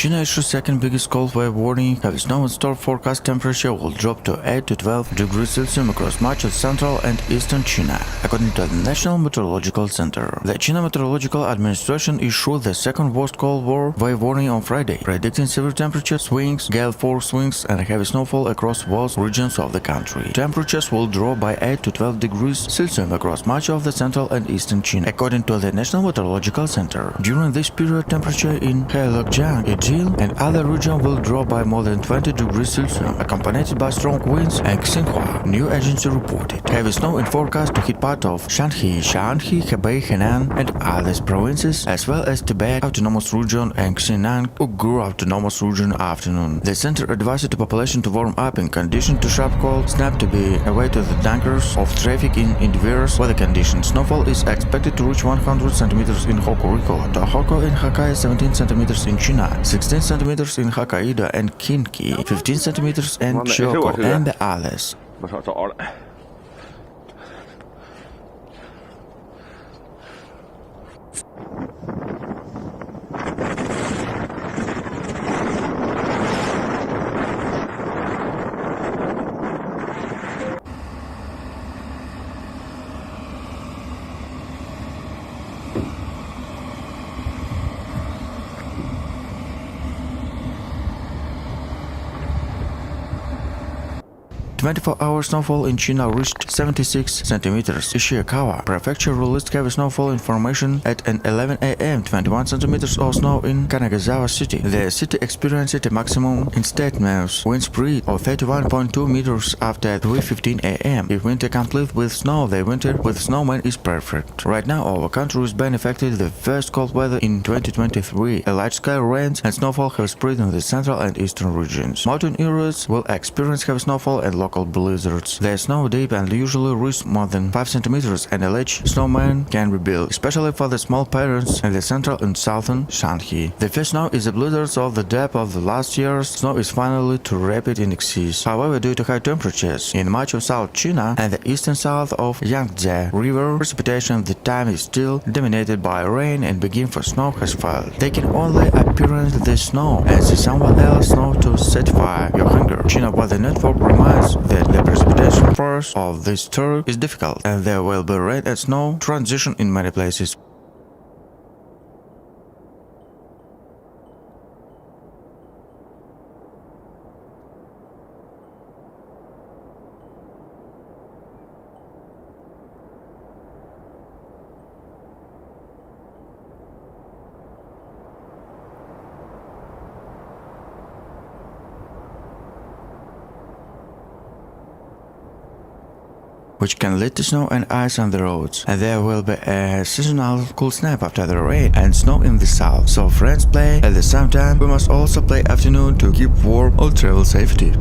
China issues second biggest cold wave warning. Heavy snow and storm forecast temperature will drop to 8 to 12 degrees Celsius across much of central and eastern China, according to the National Meteorological Center. The China Meteorological Administration issued the second worst cold wave warning on Friday, predicting severe temperature swings, gale force swings, and heavy snowfall across both regions of the country. Temperatures will drop by 8 to 12 degrees Celsius across much of the central and eastern China, according to the National Meteorological Center. During this period, temperature in Heilongjiang, Yijing, and other regions will drop by more than 20 degrees Celsius, accompanied by strong winds and Xinhua, new agency reported. Heavy snow in forecast to hit part of Shanxi, Shaanxi, Hebei, Henan, and other provinces, as well as Tibet Autonomous Region and Xinjiang Uyghur Autonomous Region afternoon. The center advised the population to warm up in condition to sharp cold snap to be away to the danger of traffic in diverse weather conditions. Snowfall is expected to reach 100 centimeters in Hokuriku, Tohoku in Hakkai, 17 centimeters in China, 16 centimeters in Hokkaido and Kinki, 15 centimeters in Chugoku, and the others. 我找着了。24-hour snowfall in China reached 76 centimeters. Ishikawa Prefecture released heavy snowfall information at 11 a.m. 21 centimeters of snow in Kanagasawa City. The city experienced a maximum in-state wind speed of 31.2 meters after 3:15 a.m. If winter complete with snow, the winter with snowman is perfect. Right now, our country is being affected the first cold weather in 2023. A large-scale rains and snowfall have spread in the central and eastern regions. Mountain areas will experience heavy snowfall and local blizzards. They snow deep and usually reach more than 5 centimeters, and a large snowman can be built, especially for the small parents in the central and southern Shanxi. The first snow is the blizzards of the depth of the last year's snow is finally too rapid in excess. However, due to high temperatures in much of South China and the eastern south of Yangtze River, precipitation at the time is still dominated by rain and begin for snow has failed. They can only appearance the snow and see someone else snow to satisfy your hunger. China Weather Network reminds that the precipitation force of this tour is difficult, and there will be rain and snow transition in many places. Which can lead to snow and ice on the roads, and there will be a seasonal cool snap after the rain and snow in the south. So friends play at the same time, we must also play afternoon to keep warm or travel safety.